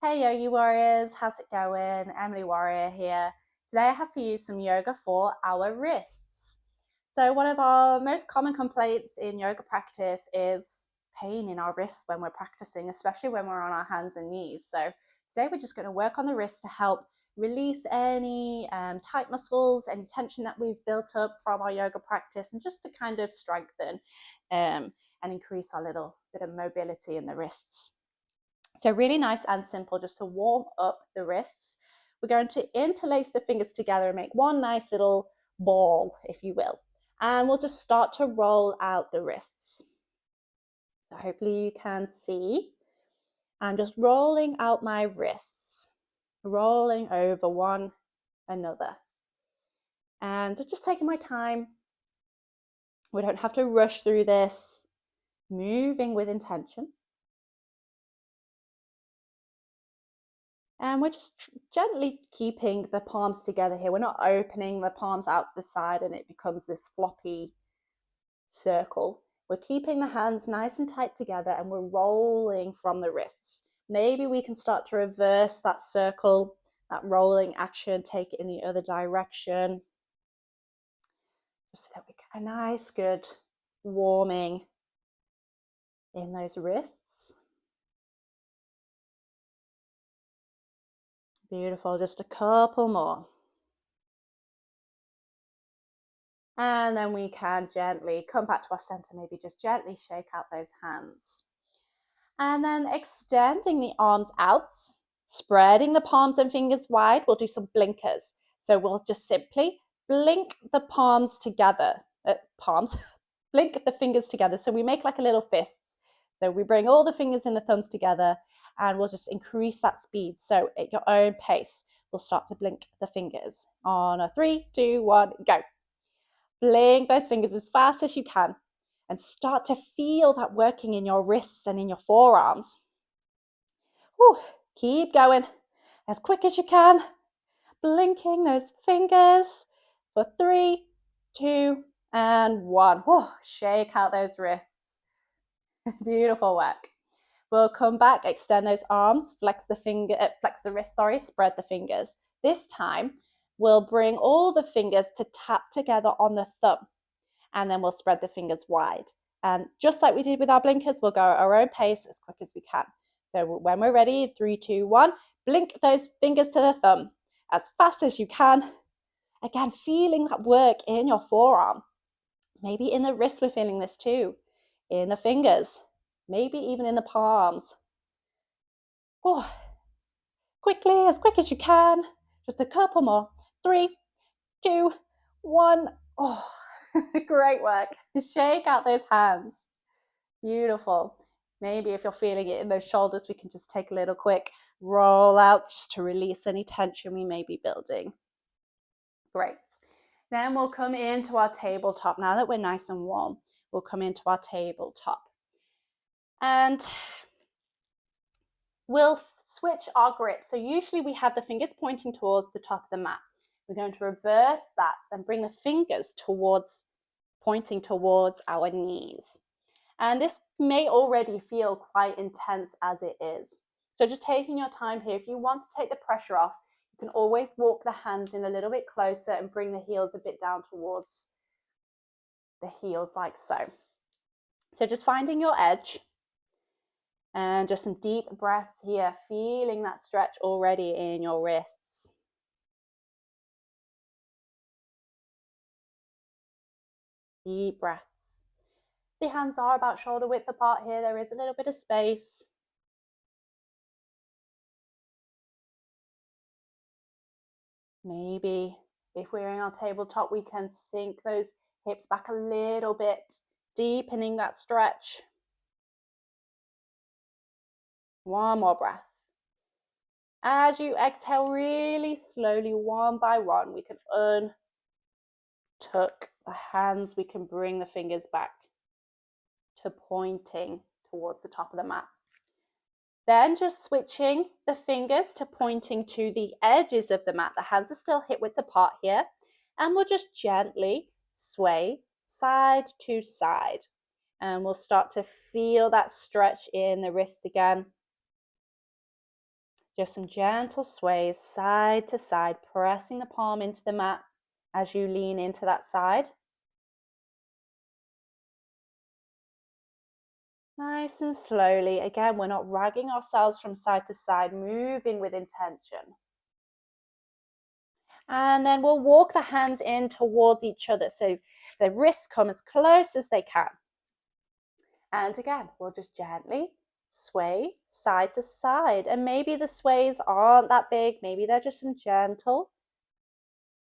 Hey Yogi Warriors, how's it going? Emily Warrior here. Today I have for you some yoga for our wrists. So one of our most common complaints in yoga practice is pain in our wrists when we're practicing, especially when we're on our hands and knees. So today we're just going to work on the wrists to help release any tight muscles, any tension that we've built up from our yoga practice, and just to kind of strengthen and increase our little bit of mobility in the wrists. So really nice and simple, just to warm up the wrists. We're going to interlace the fingers together and make one nice little ball, if you will. And we'll just start to roll out the wrists. So hopefully you can see. I'm just rolling out my wrists, rolling over one another. And just taking my time. We don't have to rush through this, moving with intention. And we're just gently keeping the palms together here. We're not opening the palms out to the side and it becomes this floppy circle. We're keeping the hands nice and tight together and we're rolling from the wrists. Maybe we can start to reverse that circle, that rolling action, take it in the other direction. Just so that we get a nice, good warming in those wrists. Beautiful, just a couple more. And then we can gently come back to our center, maybe just gently shake out those hands. And then extending the arms out, spreading the palms and fingers wide, we'll do some blinkers. So we'll just simply blink the palms together, blink the fingers together. So we make like a little fist. So we bring all the fingers and the thumbs together and we'll just increase that speed. So at your own pace, we'll start to blink the fingers. On a 3, 2, 1, go. Blink those fingers as fast as you can and start to feel that working in your wrists and in your forearms. Whew. Keep going as quick as you can, blinking those fingers for 3, 2, and 1. Whew. Shake out those wrists. Beautiful work. We'll come back, extend those arms, flex the wrist, spread the fingers. This time, we'll bring all the fingers to tap together on the thumb, and then we'll spread the fingers wide. And just like we did with our blinkers, we'll go at our own pace as quick as we can. So when we're ready, 3, 2, 1, blink those fingers to the thumb as fast as you can. Again, feeling that work in your forearm. Maybe in the wrist we're feeling this too, in the fingers, maybe even in the palms. Oh, quickly, as quick as you can. Just a couple more. 3, 2, 1. Oh, great work. Shake out those hands. Beautiful. Maybe if you're feeling it in those shoulders, we can just take a little quick roll out just to release any tension we may be building. Great. Then we'll come into our tabletop. Now that we're nice and warm, we'll come into our tabletop. And we'll switch our grip. So usually we have the fingers pointing towards the top of the mat. We're going to reverse that and bring the fingers pointing towards our knees. And this may already feel quite intense as it is. So just taking your time here. If you want to take the pressure off, you can always walk the hands in a little bit closer and bring the heels a bit down towards the heels like so. So just finding your edge and just some deep breaths here, feeling that stretch already in your wrists. Deep breaths. The hands are about shoulder width apart here. There is a little bit of space. Maybe if we're in our tabletop, we can sink those hips back a little bit, deepening that stretch. One more breath. As you exhale really slowly, one by one, we can untuck the hands. We can bring the fingers back to pointing towards the top of the mat. Then just switching the fingers to pointing to the edges of the mat. The hands are still hip width apart here. And we'll just gently sway side to side. And we'll start to feel that stretch in the wrists again. Just some gentle sways side to side, pressing the palm into the mat as you lean into that side. Nice and slowly. Again, we're not dragging ourselves from side to side, moving with intention. And then we'll walk the hands in towards each other so the wrists come as close as they can. And again, we'll just gently sway side to side. And maybe the sways aren't that big. Maybe they're just some gentle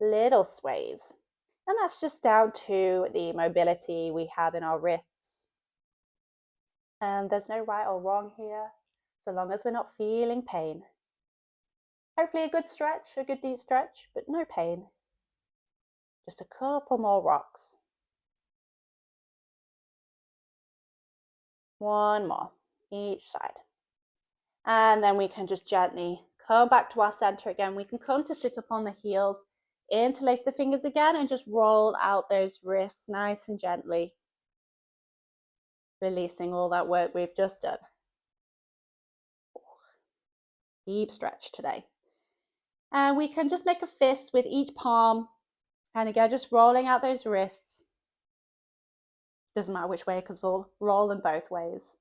little sways. And that's just down to the mobility we have in our wrists. And there's no right or wrong here, so long as we're not feeling pain. Hopefully a good stretch, a good deep stretch, but no pain. Just a couple more rocks. One more, each side. And then we can just gently come back to our center again. We can come to sit up on the heels, interlace the fingers again, and just roll out those wrists nice and gently. Releasing all that work we've just done. Deep stretch today. And we can just make a fist with each palm. And again, just rolling out those wrists. Doesn't matter which way because we'll roll them both ways.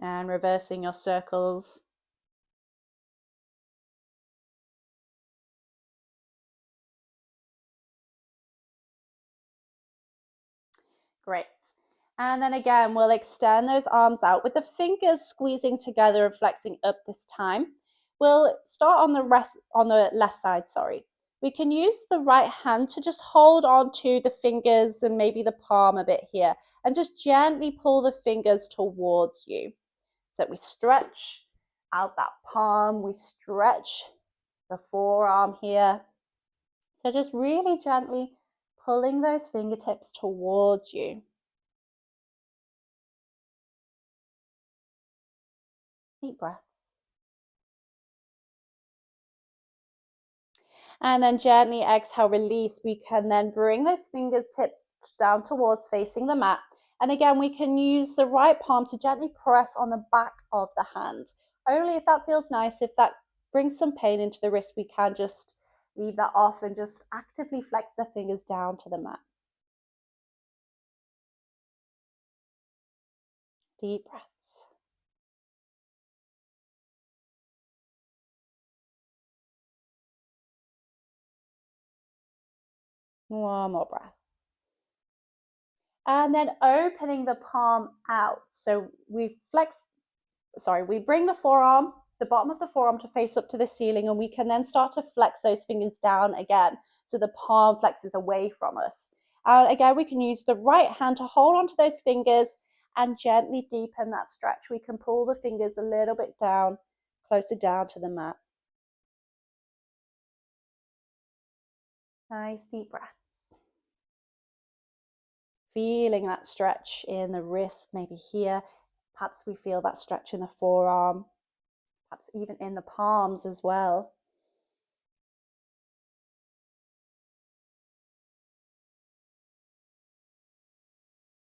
And reversing your circles. Great. And then again, we'll extend those arms out with the fingers squeezing together and flexing up this time. We'll start on the left side, sorry. We can use the right hand to just hold on to the fingers and maybe the palm a bit here and just gently pull the fingers towards you. So we stretch out that palm, we stretch the forearm here. So just really gently pulling those fingertips towards you. Deep breath. And then gently exhale, release. We can then bring those fingertips down towards facing the mat. And again, we can use the right palm to gently press on the back of the hand. Only if that feels nice. If that brings some pain into the wrist, we can just leave that off and just actively flex the fingers down to the mat. Deep breaths. One more breath. And then opening the palm out. So we bring the forearm, the bottom of the forearm to face up to the ceiling, and we can then start to flex those fingers down again. So the palm flexes away from us. And again, we can use the right hand to hold onto those fingers and gently deepen that stretch. We can pull the fingers a little bit down, closer down to the mat. Nice deep breaths. Feeling that stretch in the wrist, maybe here. Perhaps we feel that stretch in the forearm, perhaps even in the palms as well.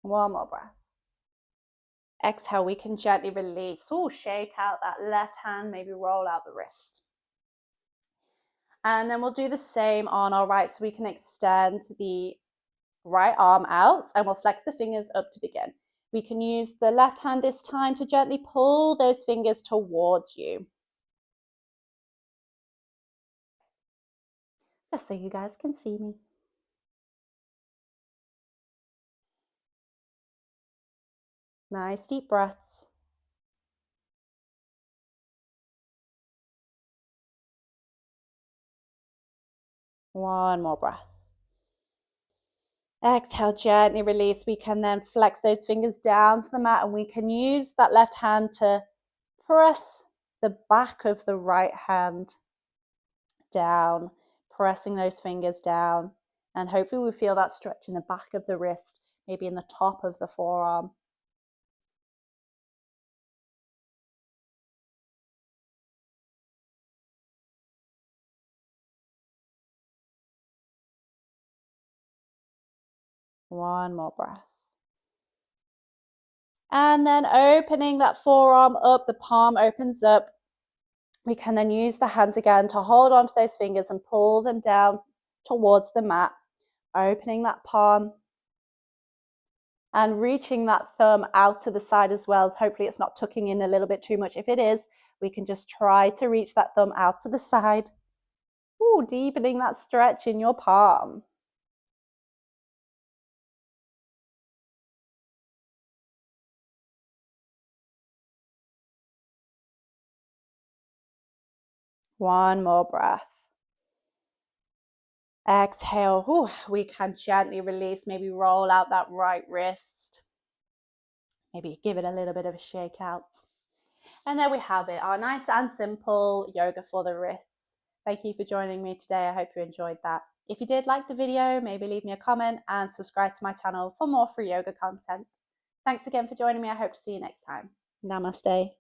One more breath. Exhale, we can gently release. Oh, shake out that left hand, maybe roll out the wrist. And then we'll do the same on our right, so we can extend the right arm out and we'll flex the fingers up to begin. We can use the left hand this time to gently pull those fingers towards you. Just so you guys can see me. Nice deep breaths. One more breath. Exhale, gently release. We can then flex those fingers down to the mat and we can use that left hand to press the back of the right hand down, pressing those fingers down. And hopefully we feel that stretch in the back of the wrist, maybe in the top of the forearm. One more breath. And then opening that forearm up, the palm opens up. We can then use the hands again to hold onto those fingers and pull them down towards the mat, opening that palm and reaching that thumb out to the side as well. Hopefully it's not tucking in a little bit too much. If it is, we can just try to reach that thumb out to the side. Ooh, deepening that stretch in your palm. One more breath. Exhale. Ooh, we can gently release, maybe roll out that right wrist. Maybe give it a little bit of a shake out. And there we have it, our nice and simple yoga for the wrists. Thank you for joining me today. I hope you enjoyed that. If you did like the video, maybe leave me a comment and subscribe to my channel for more free yoga content. Thanks again for joining me. I hope to see you next time. Namaste.